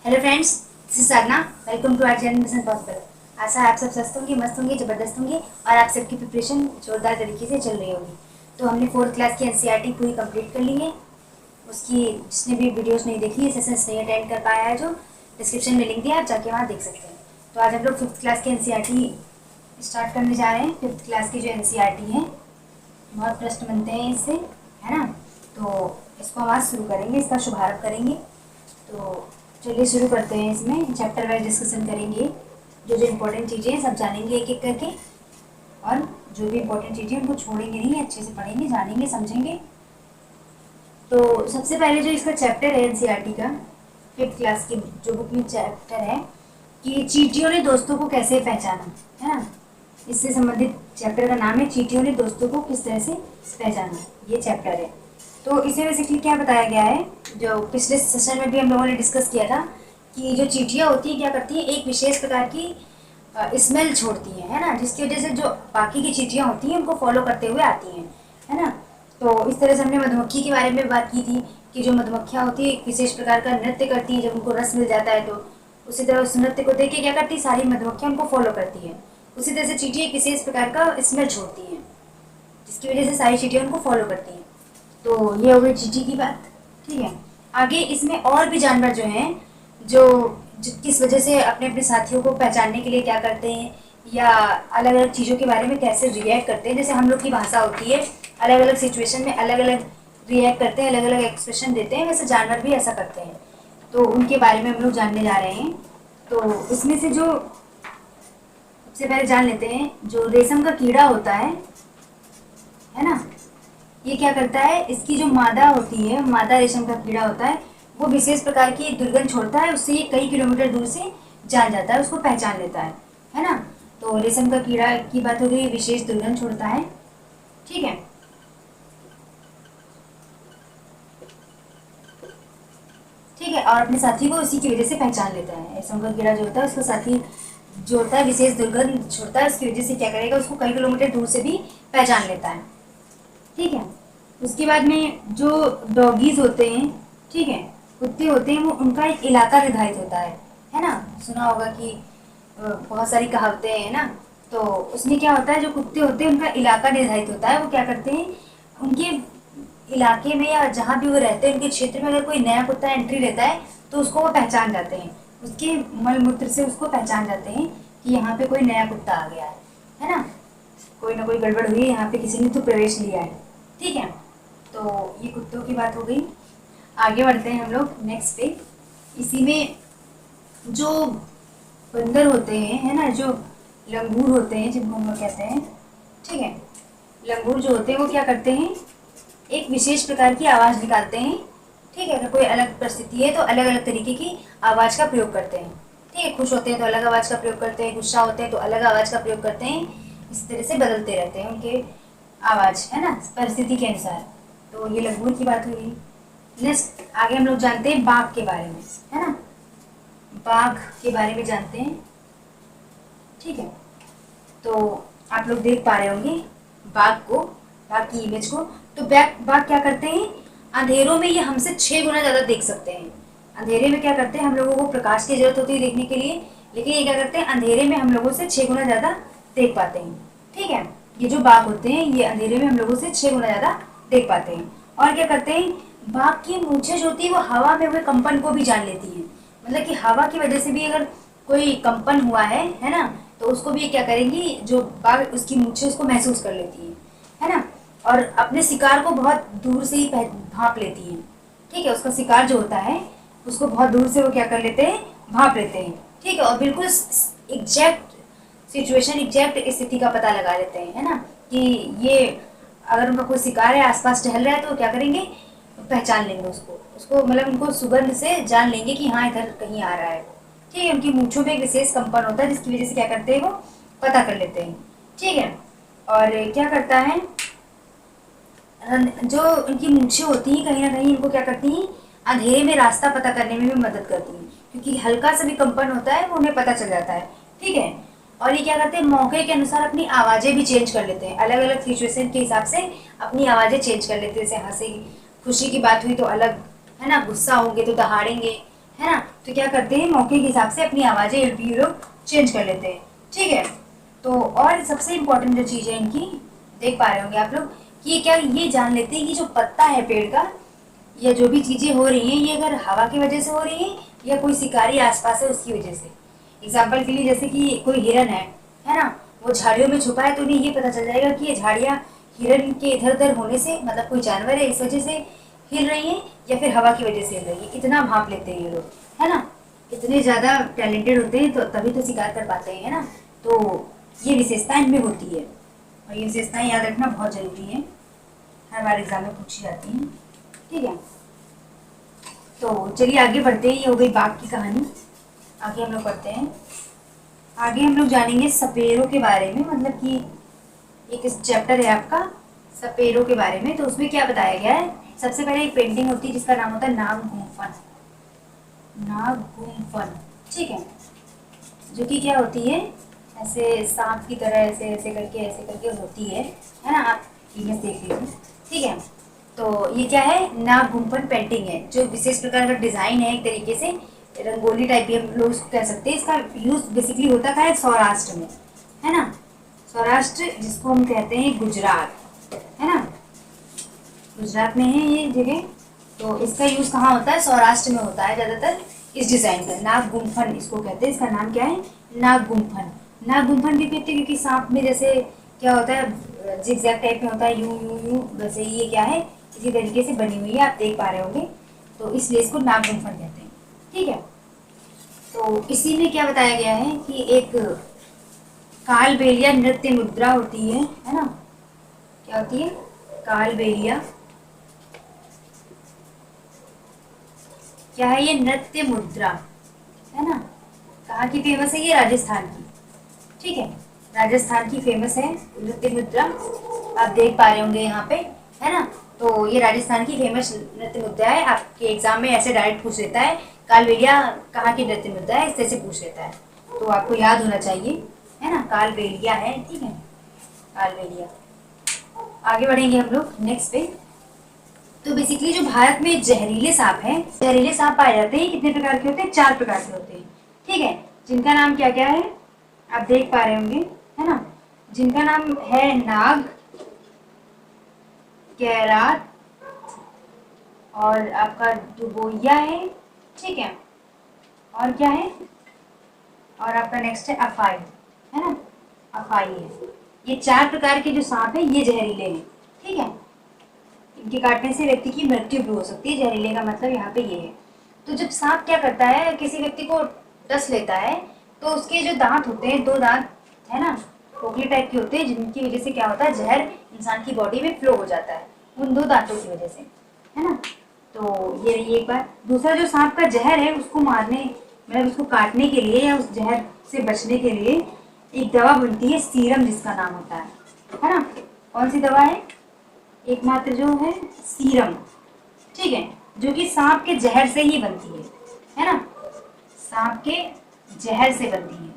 Hello friends, this is Sadhana. Welcome to our channel mission possible. आशा है आप सब स्वस्थ होंगे, मस्त होंगे, जबरदस्त होंगे और आप सबकी प्रिपरेशन जोरदार तरीके से चल रही होगी। तो हमने फोर्थ क्लास की एनसीईआरटी पूरी कंप्लीट कर ली है। उसकी जिसने भी वीडियोस नहीं देखी है, सेशंस नहीं अटेंड कर पाया है, जो डिस्क्रिप्शन में लिंक दिया है, आप जाके वहाँ देख सकते हैं। तो आज हम लोग फिफ्थ क्लास की एनसीईआरटी स्टार्ट करने जा रहे हैं। फिफ्थ क्लास की जो एनसीईआरटी है, बहुत प्रश्न बनते हैं इससे, है ना। तो इसको हम आज शुरू करेंगे, इसका शुभारंभ करेंगे। तो चलिए शुरू करते हैं। इसमें चैप्टर वाइज डिस्कशन करेंगे, जो जो इम्पोर्टेंट चीज़ें हैं सब जानेंगे एक एक करके, और जो भी इम्पोर्टेंट चीज़ें उनको छोड़ेंगे नहीं, अच्छे से पढ़ेंगे, जानेंगे, समझेंगे। तो सबसे पहले जो इसका चैप्टर है एनसीईआरटी का, फिफ्थ क्लास की जो बुक में चैप्टर है कि चींटियों ने दोस्तों को कैसे पहचाना, है ना। इससे संबंधित चैप्टर का नाम है चींटियों ने दोस्तों को किस तरह से पहचाना, ये चैप्टर है। तो इसे बेसिकली क्या बताया गया है, जो पिछले सेशन में भी हम लोगों ने डिस्कस किया था कि जो चींटियाँ होती हैं क्या करती हैं, एक विशेष प्रकार की स्मेल छोड़ती हैं, है ना, जिसकी वजह से जो बाकी की चींटियाँ होती हैं उनको फॉलो करते हुए आती हैं, है ना। तो इस तरह से हमने मधुमक्खी के बारे में बात की थी कि जो मधुमक्खियाँ होती है एक विशेष प्रकार का नृत्य करती हैं जब उनको रस मिल जाता है। तो उसी तरह उस नृत्य को देख के क्या करती है, सारी मधुमक्खियाँ उनको फॉलो करती हैं। उसी तरह से चींटी एक विशेष प्रकार का स्मेल छोड़ती हैं, जिसकी वजह से सारी चींटियाँ उनको फॉलो करती हैं। तो ये हो गई चींटी की बात, ठीक है। आगे इसमें और भी जानवर जो हैं, जो किस वजह से अपने अपने साथियों को पहचानने के लिए क्या करते हैं, या अलग अलग चीज़ों के बारे में कैसे रिएक्ट करते हैं। जैसे हम लोग की भाषा होती है, अलग अलग सिचुएशन में अलग अलग रिएक्ट करते हैं, अलग अलग एक्सप्रेशन देते हैं, वैसे जानवर भी ऐसा करते हैं। तो उनके बारे में हम लोग जानने जा रहे हैं। तो इसमें से जो सबसे पहले जान लेते हैं, जो रेशम का कीड़ा होता है ना, ये क्या करता है, इसकी जो मादा होती है, मादा रेशम का कीड़ा होता है, वो विशेष प्रकार की दुर्गंध छोड़ता है, उससे ये कई किलोमीटर दूर से जान जाता है, उसको पहचान लेता है ना। तो रेशम का कीड़ा की बात हो गई, विशेष दुर्गंध छोड़ता है, ठीक है। ठीक है, और अपने साथी को उसी की वजह से पहचान लेता है। रेशम का कीड़ा जो होता है उसका साथी जो होता है विशेष दुर्गंध छोड़ता है, उसकी वजह से क्या करेगा, उसको कई किलोमीटर दूर से भी पहचान लेता है, ठीक है। उसके बाद में जो डॉगीज होते हैं, ठीक है, कुत्ते होते हैं, वो उनका एक इलाका निर्धारित होता है ना। सुना होगा कि बहुत सारी कहावतें हैं ना। तो उसमें क्या होता है, जो कुत्ते होते हैं उनका इलाका निर्धारित होता है। वो क्या करते हैं, उनके इलाके में या जहाँ भी वो रहते हैं उनके क्षेत्र में अगर कोई नया कुत्ता एंट्री लेता है तो उसको वो पहचान जाते हैं, उसके मल मूत्र से उसको पहचान जाते हैं कि यहाँ पे कोई नया कुत्ता आ गया है ना, कोई ना कोई गड़बड़ हुई है, यहाँ पे किसी ने तो प्रवेश लिया है, ठीक है। तो ये कुत्तों की बात हो गई। आगे बढ़ते हैं हम लोग नेक्स्ट पे। इसी में जो बंदर होते हैं, है ना, जो लंगूर होते हैं जिनको हम लोग कहते हैं, ठीक है। लंगूर जो होते हैं वो क्या करते हैं, एक विशेष प्रकार की आवाज़ निकालते हैं, ठीक है। अगर कोई अलग परिस्थिति है तो अलग अलग तरीके की आवाज़ का प्रयोग करते हैं, ठीक है। खुश होते हैं तो अलग आवाज़ का प्रयोग करते हैं, गुस्सा होते हैं तो अलग आवाज़ का प्रयोग करते हैं। इस तरह से बदलते रहते हैं उनके आवाज़, है ना, परिस्थिति के अनुसार। तो ये लंगूर की बात हुई। नेक्स्ट आगे हम लोग जानते हैं बाघ के बारे में, है ना। बाघ के बारे में जानते हैं, ठीक है। तो आप लोग देख पा रहे होंगे बाघ को, बाघ की इमेज को। तो बाघ क्या करते हैं, अंधेरों में ये हमसे 6 गुना ज़्यादा देख सकते हैं। अंधेरे में क्या करते हैं, हम लोगों को प्रकाश की जरूरत होती है देखने के लिए, लेकिन ये क्या करते हैं, अंधेरे में हम लोगों से 6 गुना ज़्यादा देख पाते हैं, ठीक है। ये जो बाघ होते हैं ये अंधेरे में हम लोगों से 6 गुना ज़्यादा देख पाते हैं। और क्या करते हैं, बाघ की मूछें जो होती है वो हवा में हुए कंपन को भी जान लेती है। मतलब कि हवा की वजह से भी अगर कोई कंपन हुआ है ना, तो उसको भी क्या करेंगी, जो बाघ उसकी मूछें उसको महसूस कर लेती है ना। और अपने शिकार को बहुत दूर से ही भांप लेती है, ठीक है। उसका शिकार जो होता है उसको बहुत दूर से वो क्या कर लेते हैं, भांप लेते हैं, ठीक है। और बिल्कुल एग्जैक्ट सिचुएशन, एग्जैक्ट स्थिति का पता लगा लेते हैं, है ना, कि ये अगर उनका कोई शिकार है आसपास टहल रहा है तो क्या करेंगे, पहचान लेंगे उसको, मतलब उनको सुगंध से जान लेंगे कि हाँ इधर कहीं आ रहा है, ठीक है। उनकी मूंछों में एक विशेष कंपन होता है जिसकी वजह से क्या करते हैं, वो पता कर लेते हैं, ठीक है। और क्या करता है, जो उनकी मूंछें होती हैं कहीं ना कहीं इनको क्या करती हैं, अंधेरे में रास्ता पता करने में भी मदद करती हैं, क्योंकि हल्का सा भी कंपन होता है वो उन्हें पता चल जाता है, ठीक है। और ये क्या करते हैं, मौके के अनुसार अपनी आवाज़ें भी चेंज कर लेते हैं, अलग अलग सिचुएशन के हिसाब से अपनी आवाज़ें चेंज कर लेते हैं। जैसे हंसी खुशी की बात हुई तो अलग, है ना, गुस्सा होंगे तो दहाड़ेंगे, है ना। तो क्या करते हैं, मौके के हिसाब से अपनी आवाज़ें ये लोग चेंज कर लेते हैं, ठीक है। तो और सबसे इम्पोर्टेंट जो चीज़ है इनकी, देख पा रहे होंगे आप लोग कि ये क्या, ये जान लेते हैं कि जो पत्ता है पेड़ का या जो भी चीज़ें हो रही हैं ये अगर हवा की वजह से हो रही है या कोई शिकारी आसपास है उसकी वजह से। एग्जाम्पल के लिए जैसे कि कोई हिरन है ना, वो झाड़ियों में छुपा है तो उन्हें ये पता चल जाएगा कि ये झाड़ियाँ हिरन के इधर उधर होने से, मतलब कोई जानवर है इस वजह से हिल रही है या फिर हवा की वजह से हिल रही है। इतना भाप लेते हैं ये लोग, है ना। इतने ज़्यादा टैलेंटेड होते हैं तो तभी तो शिकार कर पाते हैं, है ना। तो ये विशेषताएं इनमें होती है और ये विशेषताएं याद रखना बहुत ज़रूरी है, हर बार एग्जाम में पूछी जाती हैं, ठीक है। तो चलिए आगे बढ़ते हैं, ये हो गई बाघ की कहानी। आगे हम लोग पढ़ते हैं, आगे हम लोग जानेंगे सपेरों के बारे में, मतलब कि एक चैप्टर है आपका सपेरों के बारे में। तो उसमें क्या बताया गया है, सबसे पहले एक पेंटिंग होती है जिसका नाम होता है नाग गुम्फन, नाग गुम्फन, ठीक है। जो कि क्या होती है, ऐसे सांप की तरह ऐसे ऐसे करके होती है ना। आप इमेज देख लीजिए, ठीक है। तो ये क्या है, नाग गुम्फन पेंटिंग है, जो विशेष प्रकार का डिज़ाइन है, एक तरीके से रंगोली टाइप भी हम लोग इसको कह सकते हैं। इसका यूज़ बेसिकली होता है सौराष्ट्र में, है ना। सौराष्ट्र जिसको हम कहते हैं गुजरात, है ना, गुजरात में है ये जगह। तो इसका यूज़ कहाँ होता है, सौराष्ट्र में होता है ज़्यादातर इस डिज़ाइन का। नाग गुम्फन इसको कहते हैं, इसका नाम क्या है, नाग गुम्फन। नाग गुम्फन भी कहते हैं क्योंकि सांप में जैसे क्या होता है, जिगजैग टाइप में होता है, यूं यूं यूं, वैसे ये क्या है, इसी तरीके से बनी हुई है, आप देख पा रहे होंगे। तो इसलिए इसको नाग गुम्फन कहते हैं, ठीक है। तो इसी में क्या बताया गया है कि एक कालबेलिया नृत्य मुद्रा होती है ना। क्या होती है, कालबेलिया, क्या है ये, नृत्य मुद्रा, है ना। कहाँ की फेमस है ये, राजस्थान की, ठीक है। राजस्थान की फेमस है नृत्य मुद्रा, आप देख पा रहे होंगे यहाँ पे, है ना। तो ये राजस्थान की फेमस नृत्य मुद्रा है। आपके एग्जाम में ऐसे डायरेक्ट पूछ लेता है कालबेलिया कहाँ की नृत्य मुद्रा है, इस तरह से पूछ लेता है, तो आपको याद होना चाहिए, है ना। कालबेलिया है, ठीक है, कालबेलिया। आगे बढ़ेंगे हम लोग नेक्स्ट पे। तो बेसिकली जो भारत में जहरीले सांप हैं, जहरीले सांप पाए जाते हैं, कितने प्रकार के होते हैं, 4 प्रकार के होते हैं, ठीक है। जिनका नाम क्या क्या है, आप देख पा रहे होंगे, है ना। जिनका नाम है नाग, कैरात और आपका डुबोया है, ठीक है। और क्या है, और आपका नेक्स्ट है अफाई, है ना, अफाई है। ये 4 प्रकार के जो सांप है ये जहरीले हैं, ठीक है। इनके काटने से व्यक्ति की मृत्यु भी हो सकती है, जहरीले का मतलब यहाँ पे ये है। तो जब सांप क्या करता है, किसी व्यक्ति को डस लेता है, तो उसके जो दांत होते हैं, 2 दांत, है ना, खोखले टाइप के होते हैं, जिनकी वजह से क्या होता है, जहर इंसान की बॉडी में फ्लो हो जाता है उन 2 दांतों की वजह से, है ना। तो ये रही एक बात। दूसरा, जो सांप का जहर है उसको मारने, मतलब उसको काटने के लिए या उस जहर से बचने के लिए एक दवा बनती है, सीरम जिसका नाम होता है ना। कौन सी दवा है, एकमात्र जो है सीरम, ठीक है, जो कि सांप के जहर से ही बनती है ना, सांप के जहर से बनती है,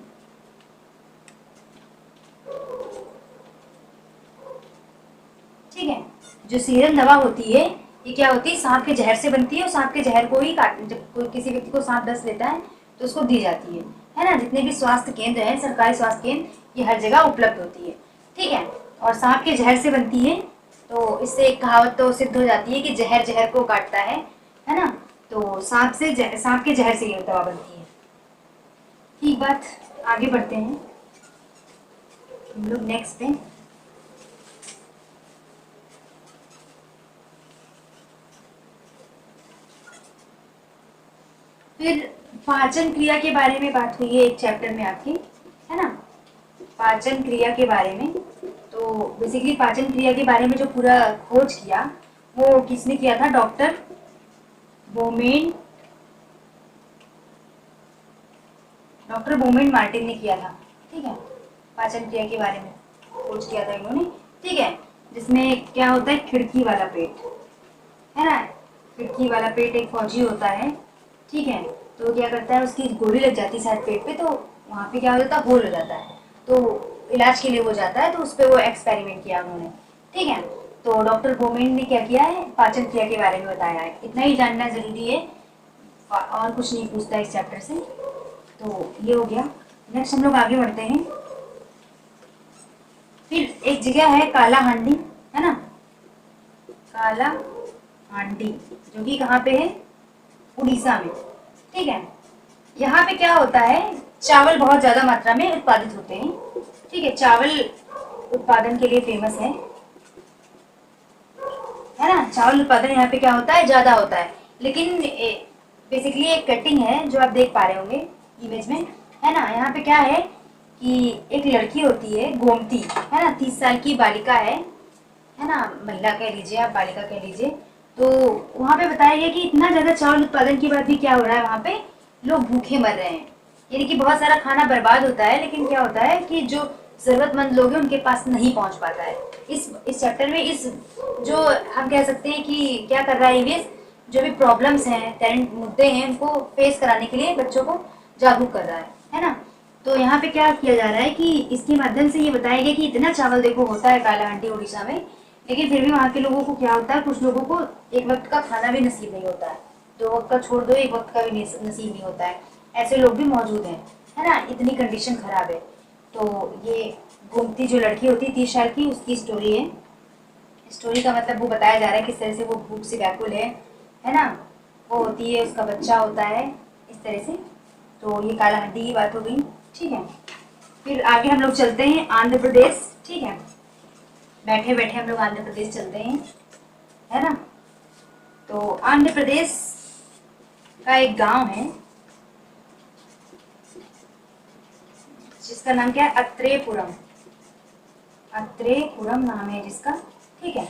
ठीक है। जो सीरम दवा होती है ये क्या होती है, सांप के जहर से बनती है और सांप के जहर को ही काट, जब कोई किसी व्यक्ति को सांप डस लेता है तो उसको दी जाती है ना। जितने भी स्वास्थ्य केंद्र हैं, सरकारी स्वास्थ्य केंद्र, ये हर जगह उपलब्ध होती है, ठीक है। और सांप के जहर से बनती है, तो इससे एक कहावत तो सिद्ध हो जाती है कि जहर जहर को काटता है ना। तो सांप के जहर से ये दवा बनती है, ठीक बात। आगे बढ़ते हैं हम लोग नेक्स्ट पे। फिर पाचन क्रिया के बारे में बात हुई है एक चैप्टर में आपकी, है ना, पाचन क्रिया के बारे में। तो बेसिकली पाचन क्रिया के बारे में जो पूरा खोज किया वो किसने किया था, डॉक्टर बोमेन, डॉक्टर बोमेन मार्टिन ने किया था, ठीक है। पाचन क्रिया के बारे में खोज किया था इन्होंने, ठीक है। जिसमें क्या होता है, खिड़की वाला पेट, है ना, खिड़की वाला पेट एक फौजी होता है, ठीक है। तो क्या करता है, उसकी गोली लग जाती है शायद पेट पे, तो वहाँ पे क्या हो जाता है, होल हो जाता है, तो इलाज के लिए हो जाता है, तो उस पर वो एक्सपेरिमेंट किया उन्होंने, ठीक है। तो डॉक्टर बोमेन ने क्या किया है, पाचन क्रिया के बारे में बताया है, इतना ही जानना जरूरी है। और कुछ नहीं पूछता इस चैप्टर से। तो ये हो गया। नेक्स्ट हम लोग आगे बढ़ते हैं। फिर एक जगह है काला हांडी, है ना, काला हांडी, जो कि कहाँ पे है, उड़ीसा में। ठीक है, यहाँ पे क्या होता है, चावल बहुत ज़्यादा मात्रा में उत्पादित होते हैं। ठीक है, चावल उत्पादन के लिए फेमस है ना। चावल उत्पादन यहाँ पे क्या होता है, ज़्यादा होता है। लेकिन बेसिकली एक कटिंग है जो आप देख पा रहे होंगे इमेज में, है ना। यहाँ पे क्या है कि एक लड़की होती है गोमती, है ना, 30 साल की बालिका है ना, महिला कह लीजिए आप, बालिका कह लीजिए। तो वहाँ पे बताया गया कि इतना ज़्यादा चावल उत्पादन के बाद भी क्या हो रहा है, वहाँ पे लोग भूखे मर रहे हैं। यानी कि बहुत सारा खाना बर्बाद होता है, लेकिन क्या होता है कि जो ज़रूरतमंद लोग हैं उनके पास नहीं पहुँच पाता है। इस चैप्टर में इस जो हम कह सकते हैं कि क्या कर रहा है ईवीएस, जो भी प्रॉब्लम्स हैं, करंट मुद्दे हैं, उनको फेस कराने के लिए बच्चों को जागरूक कर रहा है ना। तो यहाँ पे क्या किया जा रहा है कि इसके माध्यम से ये बताया गया कि इतना चावल देखो होता है कालाहांडी उड़ीसा में, लेकिन फिर भी वहाँ के लोगों को क्या होता है, कुछ लोगों को एक वक्त का खाना भी नसीब नहीं होता है, 2 वक्त का छोड़ दो, एक वक्त का भी नसीब नहीं होता है। ऐसे लोग भी मौजूद हैं, है ना, इतनी कंडीशन खराब है। तो ये गोमती जो लड़की होती है 30 साल की, उसकी स्टोरी है। स्टोरी का मतलब वो बताया जा रहा है किस तरह से वो भूख से व्याकुल है ना। वो होती है, उसका बच्चा होता है, इस तरह से। तो ये कालाहांडी की बात हो गई। ठीक है, फिर आगे हम लोग चलते हैं आंध्र प्रदेश। ठीक है, बैठे बैठे हम लोग आंध्र प्रदेश चलते हैं, है ना। तो आंध्र प्रदेश का एक गांव है जिसका नाम क्या है, अत्रेपुरम। अत्रेपुरम नाम है जिसका। ठीक है,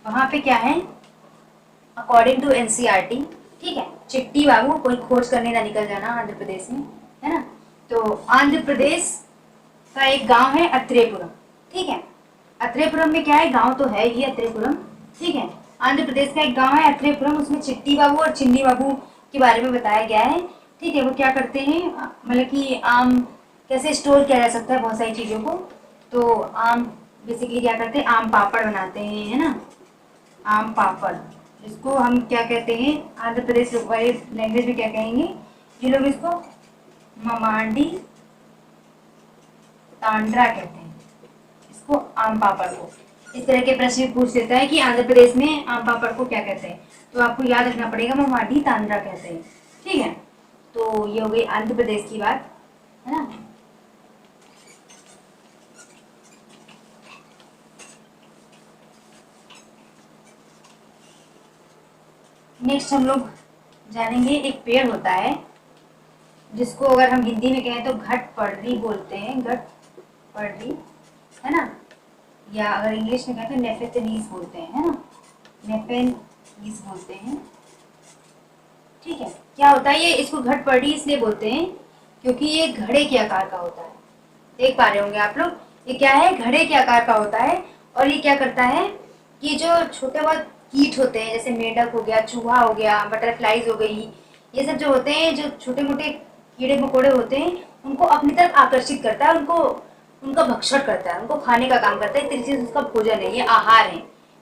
वहाँ पे क्या है, अकॉर्डिंग टू एनसीईआरटी, ठीक है, चिट्टी बाबू, कोई खोज करने ना निकल जाना आंध्र प्रदेश में, है ना। तो आंध्र प्रदेश का एक गांव है अत्रेपुरम। ठीक है, अत्रेपुरम में क्या है, गांव तो है ही अत्रेपुरम। ठीक है, आंध्र प्रदेश का एक गांव है अत्रेपुरम, उसमें चिट्टी बाबू और चिन्नी बाबू के बारे में बताया गया है। ठीक है, वो क्या करते हैं, मतलब कि आम कैसे स्टोर किया जा सकता है बहुत सारी चीज़ों को। तो आम बेसिकली क्या करते हैं, आम पापड़ बनाते हैं, है ना, आम पापड़, जिसको हम क्या कहते हैं, आंध्र प्रदेश वाले लैंग्वेज में क्या कहेंगे, ये लोग इसको ममाडी तांड्रा कहते हैं, इसको आम पापड़ को। इस तरह के प्रश्न पूछ लेता है कि आंध्र प्रदेश में आम पापड़ को क्या कहते हैं, तो आपको याद रखना पड़ेगा, ममाडी तांड्रा कहते हैं। ठीक है, तो ये हो गई आंध्र प्रदेश की बात, है ना। नेक्स्ट हम लोग जानेंगे, एक पेड़ होता है जिसको अगर हम हिंदी में कहें तो घटपर्री बोलते हैं, घटपर्री, है ना, या अगर इंग्लिश में कहें तो नेफेथनीज बोलते हैं, है ना, नेफेनीज बोलते हैं। ठीक है, क्या होता है ये, इसको घटपर्री इसलिए बोलते हैं क्योंकि ये घड़े के आकार का होता है। देख पा रहे होंगे आप लोग, ये क्या है, घड़े के आकार का होता है। और ये क्या करता है कि जो छोटे बहुत कीट होते हैं, जैसे मेंढक हो गया, चूहा हो गया, बटरफ्लाइज हो गई, ये सब जो होते हैं, जो छोटे मोटे कीड़े मकोड़े होते हैं, उनको अपनी तरफ आकर्षित करता है, उनको उनका भक्षण करता है, उनको खाने का काम करता है। एक चीज उसका भोजन है, ये आहार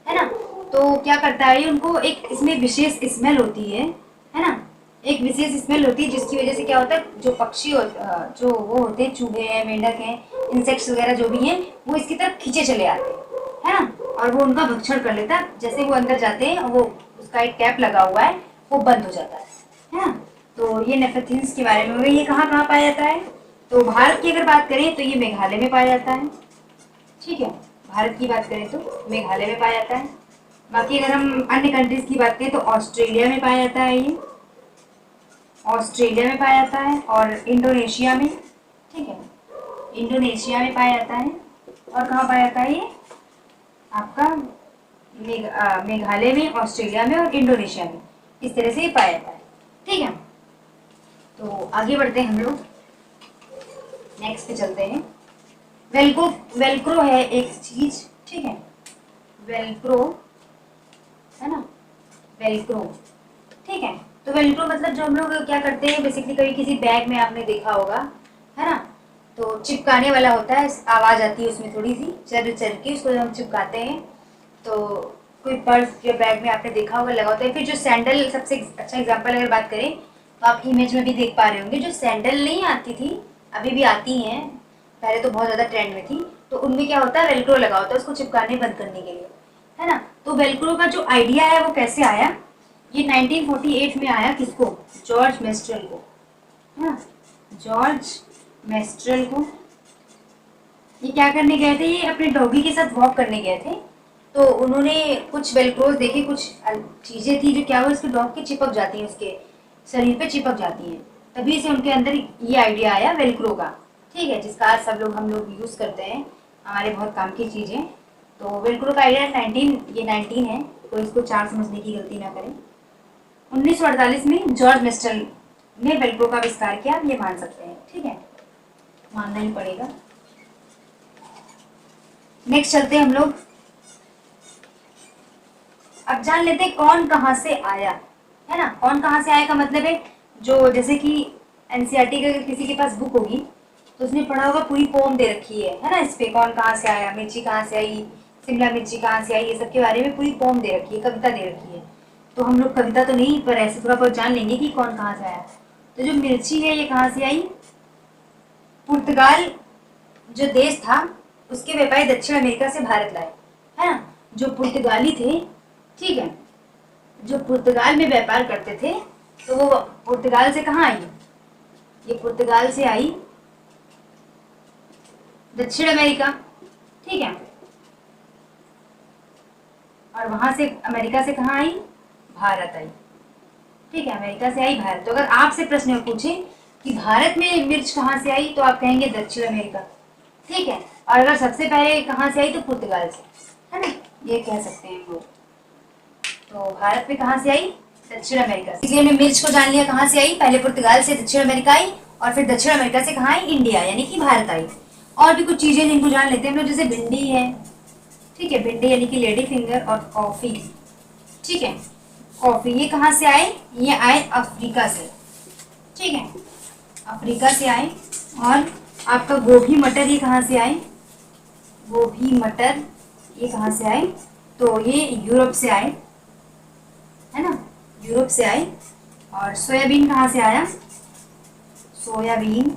है ना। तो क्या करता है ये, उनको एक इसमें विशेष स्मेल होती है ना, एक विशेष स्मेल होती है जिसकी वजह से क्या होता है, जो पक्षी जो वो होते हैं, चूहे हैं, मेंढक हैं, इंसेक्ट्स वगैरह जो भी हैं, वो इसकी तरफ खींचे चले आते हैं, है ना, और वो उनका भक्षण कर लेता है। जैसे वो अंदर जाते हैं, वो उसका एक कैप लगा हुआ है, वो बंद हो जाता है ना। तो ये नेफेथिन्स के बारे में, ये कहाँ कहाँ पाया जाता है, तो भारत की अगर बात करें तो ये मेघालय में पाया जाता है। ठीक है, भारत की बात करें तो मेघालय में पाया जाता है। बाकी अगर हम अन्य कंट्रीज की बात करें तो ऑस्ट्रेलिया में पाया जाता है, ये ऑस्ट्रेलिया में पाया जाता है, और इंडोनेशिया में। ठीक है, इंडोनेशिया में पाया जाता है। और कहाँ पाया जाता है ये, आपका मेघालय में, ऑस्ट्रेलिया में और इंडोनेशिया में, इस तरह से ये पाया जाता है। ठीक है, तो आगे बढ़ते हैं हम लोग, नेक्स्ट पे चलते हैं। वेलक्रो है एक चीज, ठीक है, वेलक्रो, है ना, वेलक्रो। ठीक है, तो वेलक्रो मतलब जो हम लोग क्या करते हैं, बेसिकली कभी किसी बैग में आपने देखा होगा, है ना, तो चिपकाने वाला होता है, आवाज़ आती है उसमें थोड़ी सी चल चल के, उसको हम चिपकाते हैं। तो कोई पर्स या बैग में आपने देखा होगा लगा होता है। फिर जो सैंडल, सबसे अच्छा एग्जांपल अगर बात करें तो तो आप इमेज में भी देख पा रहे होंगे, जो सैंडल नहीं आती थी, अभी भी आती हैं, पहले तो बहुत ज़्यादा ट्रेंड में थी, तो उनमें क्या होता है, वेलक्रो लगा होता है उसको चिपकाने बंद करने के लिए, है ना। तो वेलक्रो का जो आइडिया है वो कैसे आया, ये 1948 में आया, किसको, जॉर्ज मेस्ट्रेल को, है ना, जॉर्ज मेस्ट्रेल को। ये क्या करने गए थे, ये अपने डॉगी के साथ वॉक करने गए थे, तो उन्होंने कुछ वेलक्रोज देखे, कुछ चीज़ें थी जो क्या हुआ, उसके डॉग की चिपक जाती हैं, उसके शरीर पे चिपक जाती हैं, तभी से उनके अंदर ये आइडिया आया वेलक्रो का, ठीक है, जिसका आज सब लोग हम लोग यूज़ करते हैं, हमारे बहुत काम की चीज़ है। तो वेलक्रो का आइडिया 19 है, कोई इसको 4 समझने की गलती ना करें। 1948 में जॉर्ज मेस्टल ने वेलक्रो का आविष्कार किया, आप ये मान सकते हैं, ठीक है, मानना ही पड़ेगा। नेक्स्ट चलते हैं हम लोग, अब जान लेते हैं कौन कहाँ से आया, है ना। कौन कहाँ से आया का मतलब है, जो जैसे कि एनसीईआरटी का किसी के पास बुक होगी तो उसने पढ़ा होगा, पूरी पोम दे रखी है ना, इस पे कौन कहाँ से आया, मिर्ची कहाँ से आई, शिमला मिर्ची कहाँ से आई, ये सब के बारे में पूरी पोम दे रखी है, कविता दे रखी है। तो हम लोग कविता तो नहीं, पर ऐसे थोड़ा बहुत जान लेंगे कि कौन कहाँ से आया। तो जो मिर्ची है ये कहाँ से आई, पुर्तगाल जो देश था उसके व्यापारी दक्षिण अमेरिका से भारत लाए, है ना। जो पुर्तगाली थे, ठीक है, जो पुर्तगाल में व्यापार करते थे, तो वो पुर्तगाल से कहाँ आई, ये पुर्तगाल से आई दक्षिण अमेरिका, ठीक है, और वहां से अमेरिका से कहाँ आई, भारत आई, ठीक है, अमेरिका से आई भारत। तो अगर आपसे प्रश्न पूछे कि भारत में मिर्च कहाँ से आई, तो आप कहेंगे दक्षिण अमेरिका, ठीक है, और अगर सबसे पहले कहाँ से आई तो पुर्तगाल से, है ना, ये कह सकते हैं हम लोग। तो भारत में कहाँ से आई, दक्षिण अमेरिका से। इसलिए हमने मिर्च को जान लिया कहाँ से आई, पहले पुर्तगाल से दक्षिण अमेरिका आई, और फिर दक्षिण अमेरिका से कहाँ आई, इंडिया यानी कि भारत आई। और भी कुछ चीजें जिनको जान लेते हैं हम लोग, जैसे भिंडी है, ठीक है, भिंडी यानी कि लेडी फिंगर, और कॉफी, ठीक है, कॉफी, ये कहाँ से आए, ये आए अफ्रीका से, ठीक है, अफ्रीका से आए। और आपका गोभी मटर ये कहाँ से आए, गोभी मटर ये कहाँ से आए, तो ये यूरोप से आए, है ना, यूरोप से आए। और सोयाबीन कहाँ से आया, सोयाबीन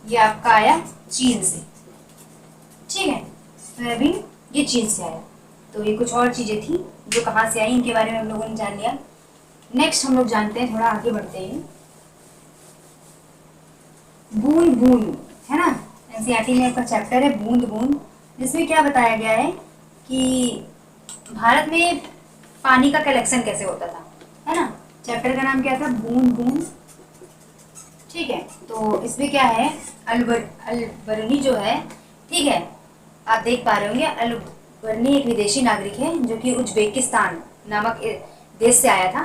ये आपका आया चीन से, ठीक है, सोयाबीन ये चीन से आया। तो ये कुछ और चीज़ें थी जो कहाँ से आई, इनके बारे में हम लोगों ने जान लिया। नेक्स्ट हम लोग जानते हैं, थोड़ा आगे बढ़ते हैं, बूंद बूंद, है ना, एनसीईआरटी में आपका चैप्टर है बूंद बूंद, जिसमें क्या बताया गया है कि भारत में पानी का कलेक्शन कैसे होता था, है ना। चैप्टर का नाम क्या था, बूंद बूंद, ठीक है। तो इसमें क्या है, अलबरनी जो है, ठीक है, आप देख पा रहे होंगे, अलबरनी एक विदेशी नागरिक है जो कि उज्बेकिस्तान नामक देश से आया था,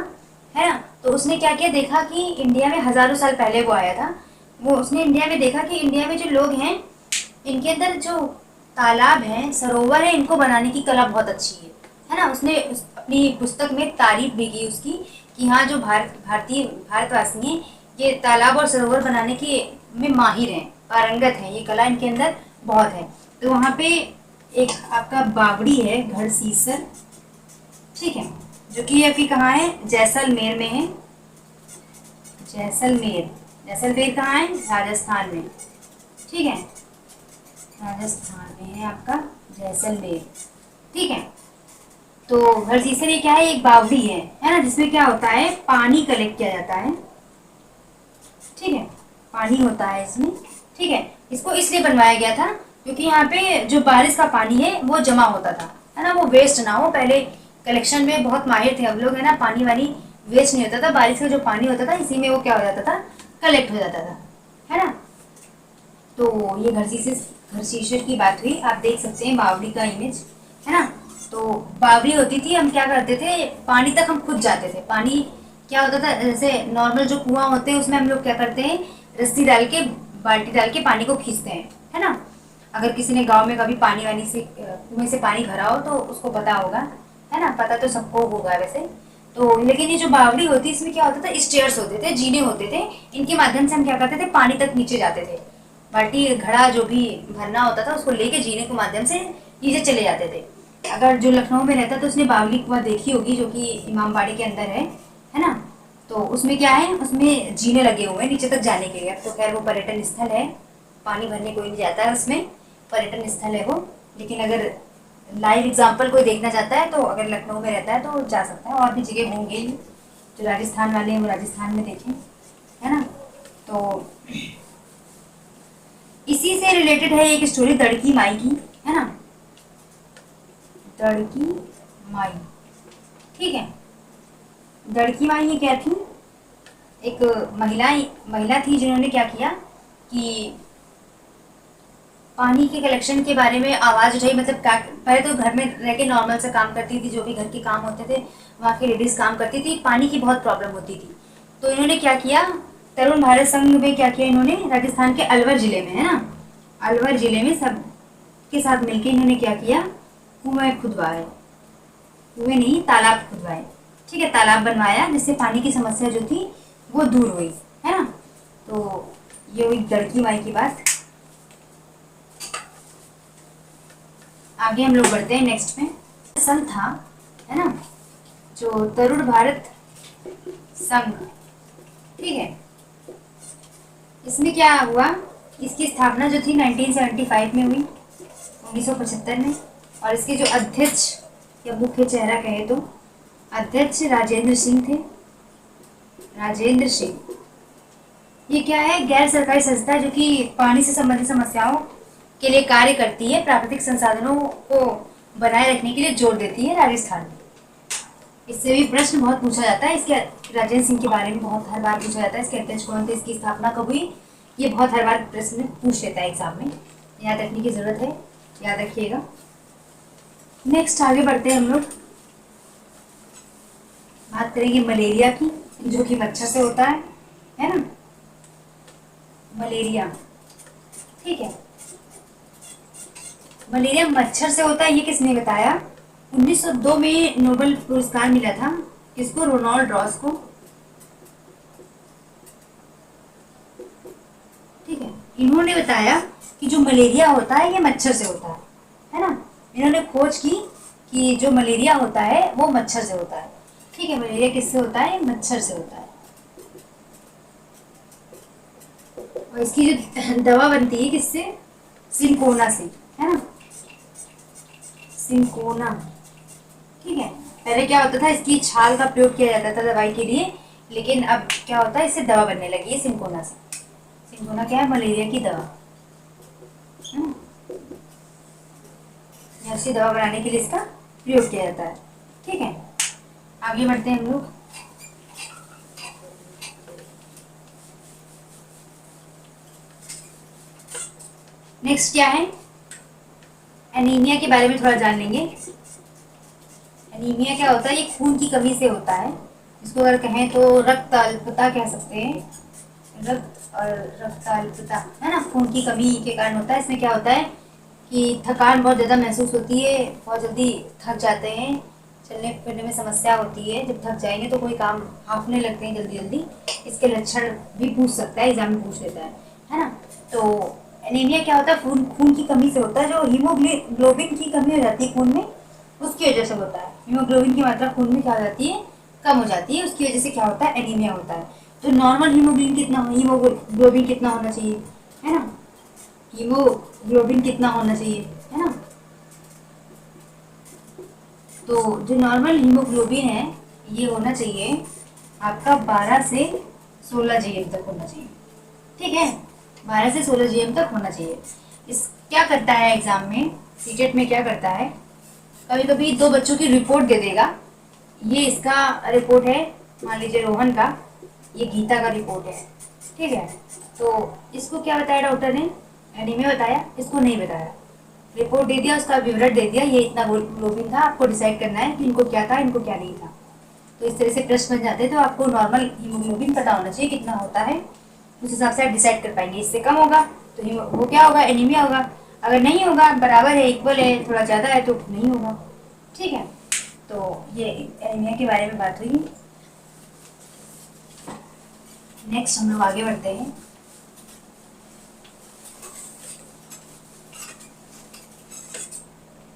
है ना। तो उसने क्या किया, देखा कि इंडिया में हजारों साल पहले वो आया था, वो उसने इंडिया में देखा कि इंडिया में जो लोग हैं इनके अंदर जो तालाब हैं, सरोवर है, इनको बनाने की कला बहुत अच्छी है ना। उसने अपनी पुस्तक में तारीफ भी की उसकी, कि हाँ जो भारतवासी हैं ये तालाब और सरोवर बनाने की में माहिर हैं, पारंगत हैं, ये कला इनके अंदर बहुत है। तो वहाँ पे एक आपका बावड़ी है, घड़सीसर, ठीक है, जो कि अभी कहाँ है, जैसलमेर में है, जैसलमेर, जैसलमेर कहाँ है, राजस्थान में, ठीक है, राजस्थान में है आपका जैसलमेर, ठीक है। तो घड़सीसर ये क्या है, एक बावड़ी है ना, जिसमें क्या होता है, पानी कलेक्ट किया जाता है, ठीक है, पानी होता है इसमें, ठीक है। इसको इसलिए बनवाया गया था क्योंकि यहाँ पे जो बारिश का पानी है वो जमा होता था, है ना, वो वेस्ट ना हो। पहले कलेक्शन में बहुत माहिर थे हम लोग, है ना, पानी वानी वेस्ट नहीं होता था, बारिश का जो पानी होता था इसी में वो क्या हो जाता था, कलेक्ट हो जाता था, है ना। तो ये घड़सीसर की बात हुई, आप देख सकते हैं बावड़ी का इमेज, है ना। तो बावड़ी होती थी, हम क्या करते थे, पानी तक हम खुद जाते थे। पानी क्या होता था, जैसे नॉर्मल जो कुआं होते हैं उसमें हम लोग क्या करते हैं, रस्सी डाल के, बाल्टी डाल के पानी को खींचते हैं, है ना। अगर किसी ने गांव में कभी पानी वानी से कुएं से पानी भरा हो तो उसको पता होगा, है ना, पता तो सबको होगा वैसे। तो लेकिन ये जो बावड़ी होती है इसमें क्या होता था, स्टेयर्स होते थे, जीने होते थे, इनके माध्यम से हम क्या करते थे, पानी तक नीचे जाते थे। बाल्टी घड़ा जो भी भरना होता था उसको लेके जीने के माध्यम से नीचे चले जाते थे। अगर जो लखनऊ में रहता तो उसने बावली कुआं देखी होगी, जो कि इमामबाड़ी के अंदर है ना। तो उसमें क्या है, उसमें जीने लगे हुए हैं नीचे तक जाने के लिए। अब तो खैर वो पर्यटन स्थल है, पानी भरने कोई नहीं जाता है उसमें, पर्यटन स्थल है वो। लेकिन अगर लाइव एग्जाम्पल कोई देखना चाहता है तो अगर लखनऊ में रहता है तो जा सकता है। और भी जगह होंगे ही, जो राजस्थान वाले हैं वो राजस्थान में देखें, है ना। तो इसी से रिलेटेड है एक स्टोरी दड़की माई की, है ना, दड़की माई। ठीक है, दड़की माई ये क्या थी, एक महिला थी जिन्होंने क्या किया कि पानी के कलेक्शन के बारे में आवाज़ उठाई। मतलब पहले तो घर में रह के नॉर्मल से काम करती थी, जो भी घर के काम होते थे वहाँ की लेडीज़ काम करती थी, पानी की बहुत प्रॉब्लम होती थी। तो इन्होंने क्या किया, तरुण भारत संघ में क्या किया इन्होंने, राजस्थान के अलवर ज़िले में, है ना, अलवर ज़िले में सब के साथ मिलकर इन्होंने क्या किया, कुएं खुदवाए, कुएं नहीं तालाब खुदवाए। ठीक है, तालाब बनवाया जिससे पानी की समस्या जो थी वो दूर हुई, है ना। तो ये हुई लड़की माई की बात। आगे हम लोग बढ़ते हैं नेक्स्ट में। संघ था, है ना, जो तरुण भारत संघ, ठीक है, इसमें क्या हुआ, इसकी स्थापना जो थी 1975 में हुई, 1975 में। और इसके जो अध्यक्ष या मुख्य चेहरा कहे तो अध्यक्ष राजेंद्र सिंह थे, राजेंद्र सिंह। ये क्या है, गैर सरकारी संस्था जो कि पानी से संबंधित समस्याओं के लिए कार्य करती है, प्राकृतिक संसाधनों को बनाए रखने के लिए जोर देती है राजस्थान में। इससे भी प्रश्न बहुत पूछा जाता है, इसके राजेंद्र सिंह के बारे में बहुत हर बार पूछा जाता है, इसके अध्यक्ष कौन थे, इसकी स्थापना कब हुई, ये बहुत हर बार प्रश्न पूछ लेता है एग्जाम में, याद रखने की जरूरत है, याद रखिएगा। नेक्स्ट आगे बढ़ते हैं हम लोग, बात करेंगे मलेरिया की, जो कि मच्छर से होता है ना, मलेरिया। ठीक है, मलेरिया मच्छर से होता है, ये किसने बताया, 1902 में नोबेल पुरस्कार मिला था किसको, रोनाल्ड रॉस को। ठीक है, इन्होंने बताया कि जो मलेरिया होता है ये मच्छर से होता है ना। इन्होंने खोज की कि जो मलेरिया होता है वो मच्छर से होता है। ठीक है, मलेरिया किससे होता है, मच्छर से होता है। और इसकी जो दवा बनती है किससे, सिंकोना से, है ना, सिंकोना। ठीक है, पहले क्या होता था, इसकी छाल का प्रयोग किया जाता था दवाई के लिए, लेकिन अब क्या होता है, इससे दवा बनने लगी है सिंकोना से। सिंकोना क्या है, मलेरिया की दवा, ऐसी दवा बनाने के लिए इसका प्रयोग किया जाता है। ठीक है, आगे बढ़ते हैं हम लोग। नेक्स्ट क्या है, एनीमिया के बारे में थोड़ा जान लेंगे। एनीमिया क्या होता है, ये खून की कमी से होता है, इसको अगर कहें तो रक्त अल्पता कह सकते हैं, रक्त अल्पता, है ना, खून की कमी के कारण होता है। इसमें क्या होता है कि थकान बहुत ज़्यादा महसूस होती है, बहुत जल्दी थक जाते हैं, चलने फिरने में समस्या होती है, जब थक जाएंगे तो कोई काम हाफने लगते हैं जल्दी जल्दी। इसके लक्षण भी पूछ सकता है, एग्जाम में पूछ लेता है ना। तो एनीमिया क्या होता है, खून की कमी से होता है, जो हीमोग्लोबिन की कमी हो जाती है खून में, उसकी वजह से होता है। हीमोग्लोबिन की मात्रा खून में क्या हो जाती है, कम हो जाती है, उसकी वजह से क्या होता है, एनीमिया होता है। तो नॉर्मल हीमोग्लोबिन कितना होना चाहिए, है ना, हीमोग्लोबिन कितना होना चाहिए, है ना। तो जो नॉर्मल हीमोग्लोबिन है ये होना चाहिए आपका 12 से 16 जीएम तक होना चाहिए। ठीक है, 12 से 16 जीएम तक होना चाहिए। इस क्या करता है एग्जाम में, सीटेट में क्या करता है, कभी कभी दो बच्चों की रिपोर्ट दे देगा, ये इसका रिपोर्ट है, मान लीजिए रोहन का, ये गीता का रिपोर्ट है। ठीक है, तो इसको क्या बताया डॉक्टर ने, एनीमिया बताया, इसको नहीं बताया, रिपोर्ट दे दिया, उसका विवरण दे दिया, ये इतना ग्लोबिन था, आपको डिसाइड करना है कि इनको क्या था, इनको क्या नहीं था। तो इस तरह से प्रश्न बन जाते हैं। तो आपको नॉर्मल हीमोग्लोबिन पता होना चाहिए कितना होता है, उस हिसाब से आप डिसाइड कर पाएंगे। इससे कम होगा तो वो क्या होगा, एनीमिया होगा। अगर नहीं होगा, बराबर है, इक्वल है, थोड़ा ज़्यादा है, तो नहीं होगा। ठीक है, तो ये एनीमिया के बारे में बात हुई। नेक्स्ट हम लोग आगे बढ़ते हैं।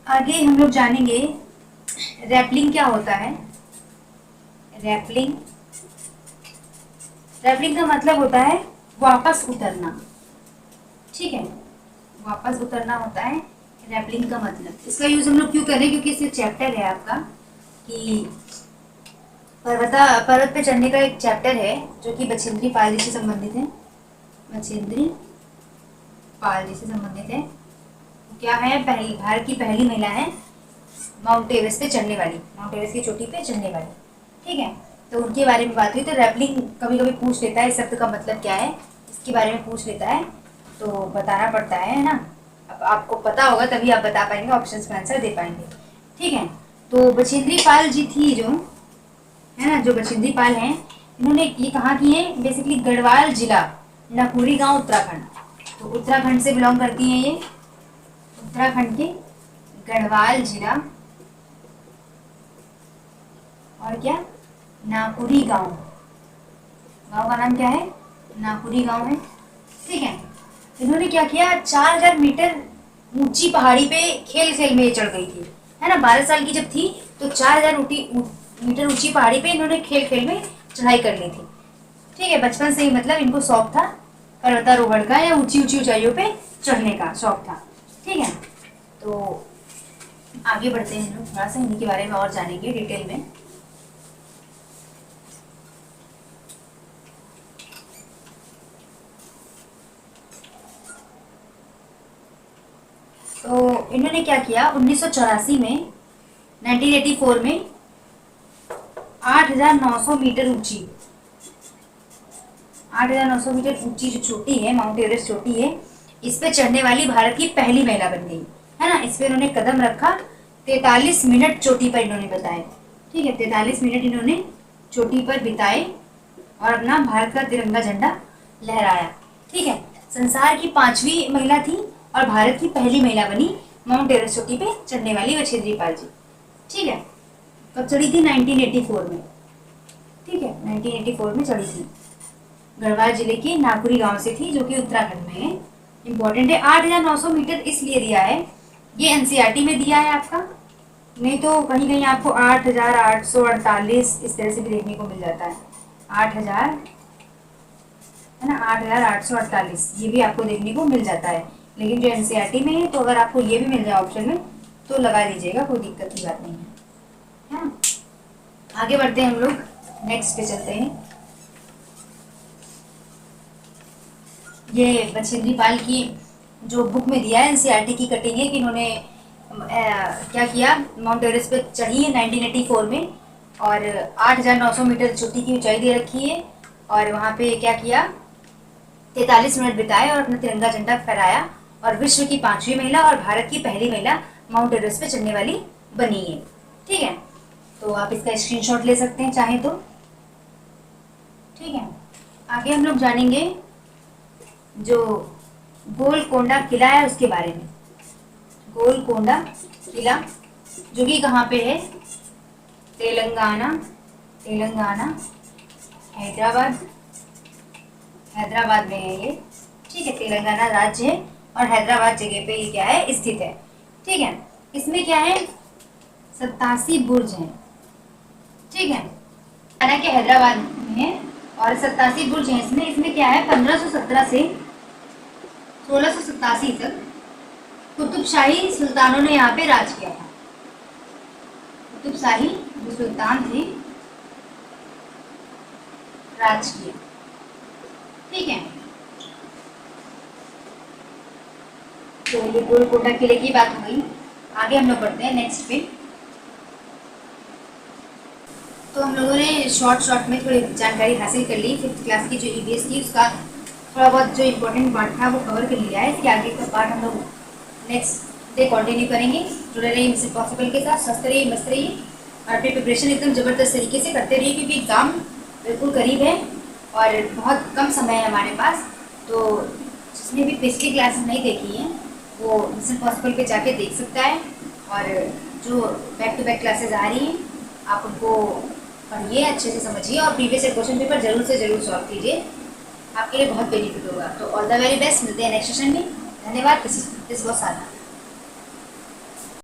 आगे हम लोग जानेंगे रैपलिंग क्या होता है, रैपलिंग रैपलिंग का मतलब होता है वापस उतरना, ठीक है, वापस उतरना होता है रैपलिंग का मतलब। इसका यूज हम लोग क्यों करें, क्योंकि इससे चैप्टर है आपका कि पर्वत पे चढ़ने का एक चैप्टर है जो कि बछेंद्री पाल जी से संबंधित है। बछेंद्री पाल जी से संबंधित है। क्या है, पहली भारत की पहली महिला है माउंट एवरेस्ट पे चढ़ने वाली, माउंट एवरेस्ट की चोटी पे चढ़ने वाली, ठीक है। तो उनके बारे में बात हुई। तो रैपलिंग कभी कभी पूछ लेता है इस शब्द का मतलब क्या है, इसके बारे में पूछ लेता है तो बताना पड़ता है ना। अब आपको पता होगा तभी आप बता पाएंगे, ऑप्शंस में आंसर दे पाएंगे, ठीक है। तो बछेंद्री पाल जी थी जो है ना, जो बछेंद्री पाल हैं, इन्होंने ये कहाँ की है, बेसिकली गढ़वाल जिला, नकुरी गांव, उत्तराखंड। तो उत्तराखंड से बिलोंग करती हैं ये, उत्तराखंड के गढ़वाल जिला और क्या, नाकुरी गांव। गांव का नाम क्या है, नाकुरी गांव है, ठीक है। इन्होंने क्या किया, 4000 मीटर ऊंची पहाड़ी पे खेल खेल में चढ़ गई थी, है ना। 12 साल की जब थी तो 4000 मीटर ऊंची पहाड़ी पे इन्होंने खेल खेल में चढ़ाई कर ली थी, ठीक है। बचपन से ही मतलब इनको शौक था पर्वतारोहण का या ऊंची ऊंची ऊंचाइयों पे चढ़ने का शौक था, ठीक है। तो आगे बढ़ते हैं लोग, थोड़ा सा इनके बारे में और जानेंगे डिटेल में। तो इन्होंने क्या किया, 1984 में 1984 में 8,900 मीटर ऊंची, 8,900 मीटर ऊंची जो चोटी है, माउंट एवरेस्ट चोटी है, इस पे चढ़ने वाली भारत की पहली महिला बन गई, है ना। इस पे इन्होंने कदम रखा, 43 मिनट चोटी पर इन्होंने बताए, ठीक है। 43 मिनट इन्होंने चोटी पर बिताए और अपना भारत का तिरंगा झंडा लहराया, ठीक है। संसार की 5वीं महिला थी और भारत की पहली महिला बनी माउंट एवरेस्ट चोटी पे चढ़ने वाली बछेंद्री पाल जी, ठीक है। कब चढ़ी थी, 1984 में, ठीक है, 1984 में चढ़ी थी। गढ़वाल जिले के नाकुरी गांव से थी जो कि उत्तराखंड में है। इंपॉर्टेंट है, 8,900 मीटर इसलिए दिया है, ये एनसीईआरटी में दिया है आपका, नहीं तो कहीं कहीं आपको 8,848 इस तरह से भी देखने को मिल जाता है, 8,000, है ना, 8,848 ये भी आपको देखने को मिल जाता है। लेकिन जो एनसीईआरटी में है, तो अगर आपको ये भी मिल जाए ऑप्शन में तो लगा दीजिएगा, कोई दिक्कत की बात नहीं है, हाँ। आगे बढ़ते हैं हम लोग, नेक्स्ट पे चलते हैं। ये बछेंद्री पाल की जो बुक में दिया है एनसीईआरटी की कटिंग है कि इन्होंने क्या किया, माउंट एवरेस्ट पे चढ़ी है 1984 में और 8,900 मीटर चोटी की ऊंचाई दे रखी है और वहाँ पे क्या किया, 43 मिनट बिताए और अपना तिरंगा झंडा फहराया और विश्व की 5वीं महिला और भारत की पहली महिला माउंट एवरेस्ट पे चढ़ने वाली बनी है, ठीक है। तो आप इसका स्क्रीनशॉट ले सकते हैं चाहे तो, ठीक है। आगे हम लोग जानेंगे जो गोलकोंडा किला है उसके बारे में। गोलकोंडा किला जो कि कहाँ पे है, तेलंगाना, तेलंगाना, हैदराबाद, हैदराबाद में है ये, ठीक है। तेलंगाना राज्य है और हैदराबाद जगह पे ये क्या है, स्थित है, ठीक है। इसमें क्या है, 87 बुर्ज हैं, ठीक है। तेलंगाना के हैदराबाद में है और 87 बुर्ज हैं इसमें। इसमें क्या है, 1517 से 1687 तक कुतुबशाही सुल्तानों ने यहाँ पे राज किया था। कुतुबशाही जो सुल्तान थे राज किया, ठीक है। तो ये गोलकोंडा किले की बात हो गई। आगे हम लोग बढ़ते हैं नेक्स्ट पे। तो हम लोगों ने शॉर्ट में थोड़ी जानकारी हासिल कर ली, 5th क्लास की जो ईवीएस थी उसका थोड़ा बहुत जो इम्पोर्टेंट पार्ट था वो कवर कर लिया है। इसके आगे का पार्ट हम लोग नेक्स्ट डे कंटिन्यू करेंगे। जुड़े रहिए मिशन पॉसिबल के साथ, स्वस्थ रहिए, मस्त रहिए और अपनी प्रिपरेशन एकदम ज़बरदस्त तरीके से करते रहिए क्योंकि एग्ज़ाम बिल्कुल करीब है और बहुत कम समय है हमारे पास। तो जिसने भी पिछली क्लासेस नहीं देखी हैं वो मिशन पॉसिबल पे जाके देख सकता है और जो बैक टू बैक क्लासेस आ रही हैं आप उनको पढ़िए, अच्छे से समझिए और प्रीवियस ईयर क्वेश्चन पेपर जरूर से जरूर सॉल्व कीजिए, आपके लिए बहुत बेनिफिट होगा। तो ऑल द वेरी बेस्ट, मिलते हैं नेक्स्ट सेशन में। धन्यवाद। This was Sadhana.